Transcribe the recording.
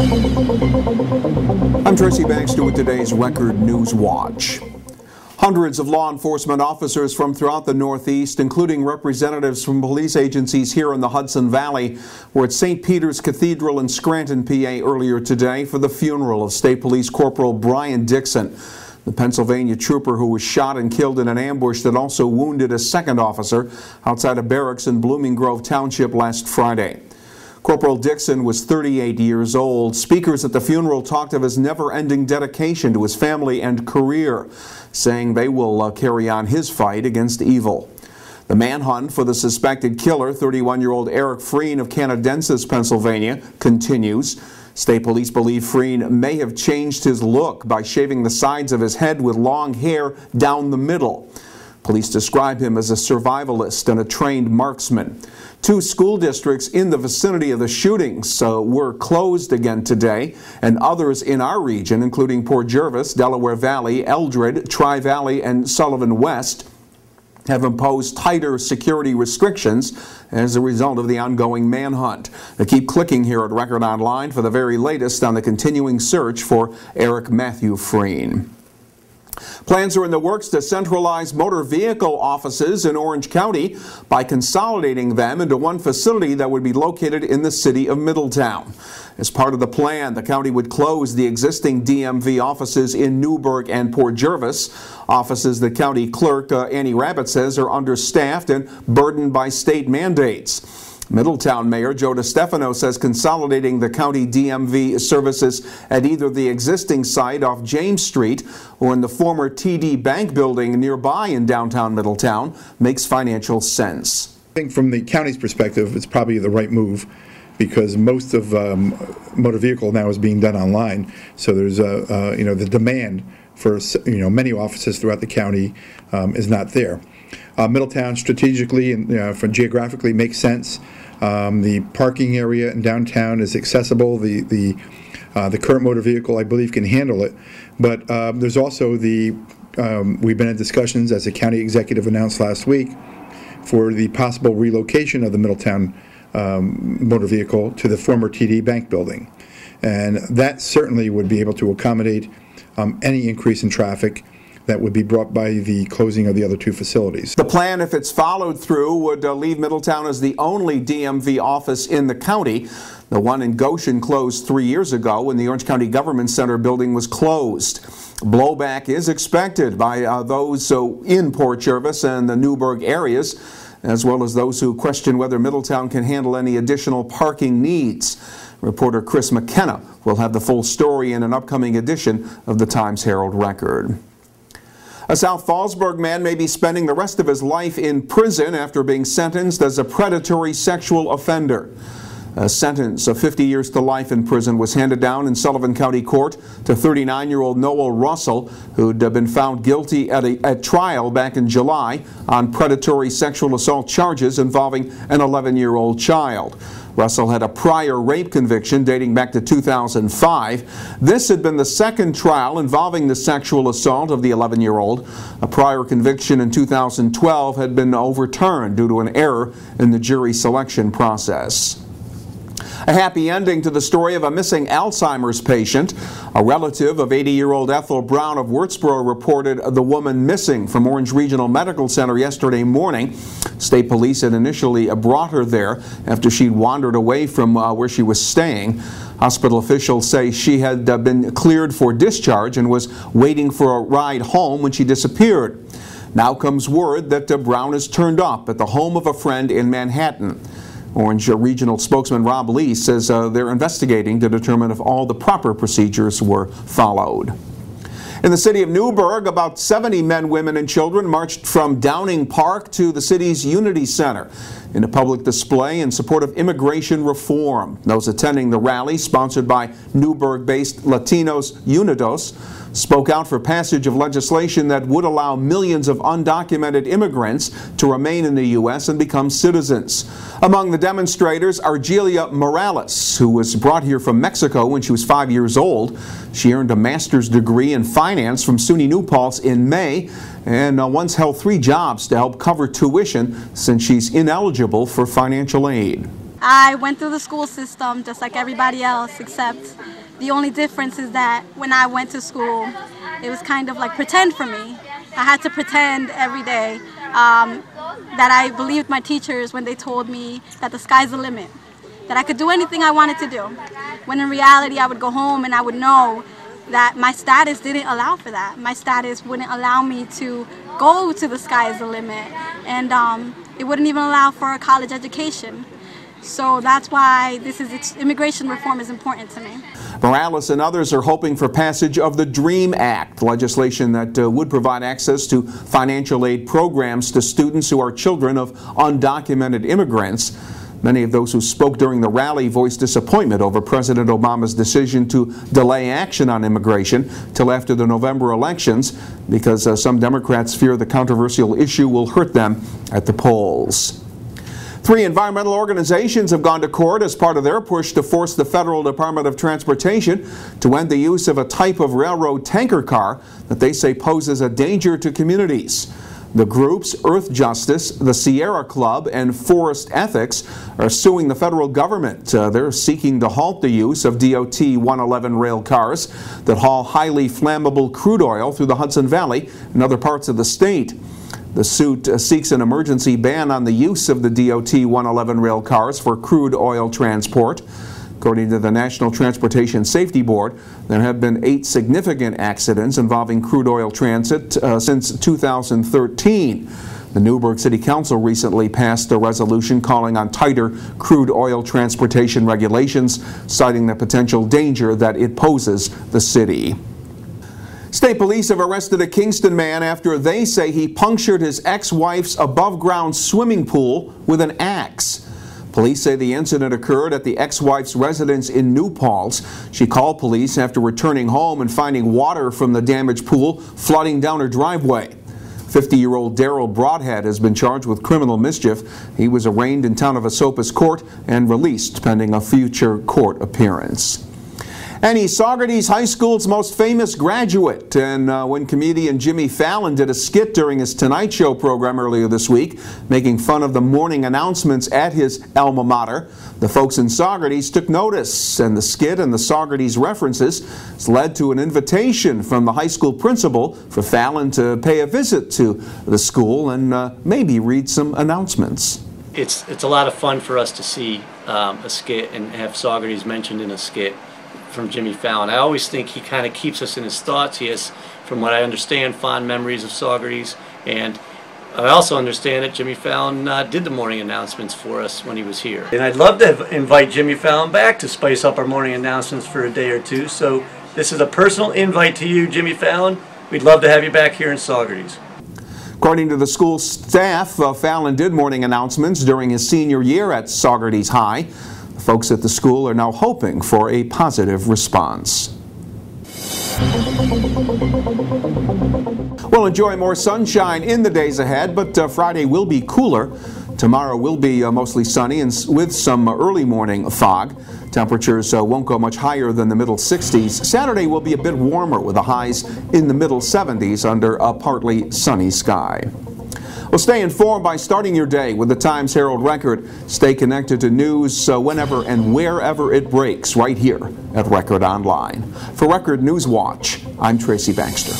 I'm Tracy Banks with today's Record Newswatch. Hundreds of law enforcement officers from throughout the Northeast, including representatives from police agencies here in the Hudson Valley, were at St. Peter's Cathedral in Scranton, PA earlier today for the funeral of State Police Corporal Bryon Dickson, the Pennsylvania trooper who was shot and killed in an ambush that also wounded a second officer outside a barracks in Blooming Grove Township last Friday. Corporal Dickson was 38 years old. Speakers at the funeral talked of his never-ending dedication to his family and career, saying they will carry on his fight against evil. The manhunt for the suspected killer, 31-year-old Eric Freen of Canadensis, Pennsylvania, continues. State police believe Freen may have changed his look by shaving the sides of his head with long hair down the middle. Police describe him as a survivalist and a trained marksman. 2 school districts in the vicinity of the shootings were closed again today, and others in our region, including Port Jervis, Delaware Valley, Eldred, Tri-Valley, and Sullivan West, have imposed tighter security restrictions as a result of the ongoing manhunt. Keep clicking here at Record Online for the very latest on the continuing search for Eric Matthew Freen. Plans are in the works to centralize motor vehicle offices in Orange County by consolidating them into one facility that would be located in the city of Middletown. As part of the plan, the county would close the existing DMV offices in Newburgh and Port Jervis, offices that County Clerk Annie Rabbit says are understaffed and burdened by state mandates. Middletown Mayor Joe DeStefano says consolidating the county DMV services at either the existing site off James Street or in the former TD Bank building nearby in downtown Middletown makes financial sense. I think from the county's perspective, it's probably the right move because most of motor vehicle now is being done online. So there's the demand for many offices throughout the county is not there. Middletown strategically and geographically makes sense. The parking area in downtown is accessible. The current motor vehicle, I believe, can handle it. But there's also we've been in discussions, as the county executive announced last week, for the possible relocation of the Middletown motor vehicle to the former TD Bank building. And that certainly would be able to accommodate any increase in traffic that would be brought by the closing of the other 2 facilities. The plan, if it's followed through, would leave Middletown as the only DMV office in the county. The one in Goshen closed 3 years ago when the Orange County Government Center building was closed. Blowback is expected by those in Port Jervis and the Newburgh areas, as well as those who question whether Middletown can handle any additional parking needs. Reporter Chris McKenna will have the full story in an upcoming edition of the Times-Herald Record. A South Fallsburg man may be spending the rest of his life in prison after being sentenced as a predatory sexual offender. A sentence of 50 years to life in prison was handed down in Sullivan County Court to 39-year-old Noel Russell, who'd been found guilty at trial back in July on predatory sexual assault charges involving an 11-year-old child. Russell had a prior rape conviction dating back to 2005. This had been the second trial involving the sexual assault of the 11-year-old. A prior conviction in 2012 had been overturned due to an error in the jury selection process. A happy ending to the story of a missing Alzheimer's patient. A relative of 80-year-old Ethel Brown of Würzburg reported the woman missing from Orange Regional Medical Center yesterday morning. State police had initially brought her there after she'd wandered away from where she was staying. Hospital officials say she had been cleared for discharge and was waiting for a ride home when she disappeared. Now comes word that Brown is turned up at the home of a friend in Manhattan. Orange Regional spokesman Rob Lee says they're investigating to determine if all the proper procedures were followed. In the city of Newburgh, about 70 men, women, and children marched from Downing Park to the city's Unity Center in a public display in support of immigration reform. Those attending the rally, sponsored by Newburgh-based Latinos Unidos, spoke out for passage of legislation that would allow millions of undocumented immigrants to remain in the U.S. and become citizens. Among the demonstrators, Argelia Morales, who was brought here from Mexico when she was 5 years old. She earned a master's degree in finance from SUNY New Paltz in May and once held 3 jobs to help cover tuition since she's ineligible for financial aid. I went through the school system just like everybody else, except the only difference is that when I went to school, it was kind of like pretend for me. I had to pretend every day that I believed my teachers when they told me that the sky's the limit, that I could do anything I wanted to do. When in reality, I would go home and I would know that my status didn't allow for that. My status wouldn't allow me to go to the sky is the limit, and it wouldn't even allow for a college education. So that's why immigration reform is important to me. Morales and others are hoping for passage of the DREAM Act, legislation that would provide access to financial aid programs to students who are children of undocumented immigrants. Many of those who spoke during the rally voiced disappointment over President Obama's decision to delay action on immigration till after the November elections because some Democrats fear the controversial issue will hurt them at the polls. 3 environmental organizations have gone to court as part of their push to force the Federal Department of Transportation to end the use of a type of railroad tanker car that they say poses a danger to communities. The groups Earth Justice, the Sierra Club, and Forest Ethics are suing the federal government. They're seeking to halt the use of DOT 111 rail cars that haul highly flammable crude oil through the Hudson Valley and other parts of the state. The suit seeks an emergency ban on the use of the DOT 111 rail cars for crude oil transport. According to the National Transportation Safety Board, there have been 8 significant accidents involving crude oil transit since 2013. The Newburgh City Council recently passed a resolution calling on tighter crude oil transportation regulations, citing the potential danger that it poses the city. State police have arrested a Kingston man after they say he punctured his ex-wife's above-ground swimming pool with an axe. Police say the incident occurred at the ex-wife's residence in New Paltz. She called police after returning home and finding water from the damaged pool flooding down her driveway. 50-year-old Daryl Broadhead has been charged with criminal mischief. He was arraigned in town of Esopus Court and released pending a future court appearance. And he's Saugerties High School's most famous graduate. And when comedian Jimmy Fallon did a skit during his Tonight Show program earlier this week, making fun of the morning announcements at his alma mater, the folks in Saugerties took notice. And the skit and the Saugerties references led to an invitation from the high school principal for Fallon to pay a visit to the school and maybe read some announcements. It's a lot of fun for us to see a skit and have Saugerties mentioned in a skit from Jimmy Fallon. I always think he kind of keeps us in his thoughts. He has, from what I understand, fond memories of Saugerties, and I also understand that Jimmy Fallon did the morning announcements for us when he was here. And I'd love to invite Jimmy Fallon back to spice up our morning announcements for a day or two, so this is a personal invite to you, Jimmy Fallon. We'd love to have you back here in Saugerties. According to the school staff, Fallon did morning announcements during his senior year at Saugerties High. Folks at the school are now hoping for a positive response. We'll enjoy more sunshine in the days ahead, but Friday will be cooler. Tomorrow will be mostly sunny and with some early morning fog. Temperatures won't go much higher than the middle 60s. Saturday will be a bit warmer with the highs in the middle 70s under a partly sunny sky. Well, stay informed by starting your day with the Times-Herald Record. Stay connected to news whenever and wherever it breaks right here at Record Online. For Record Newswatch, I'm Tracy Baxter.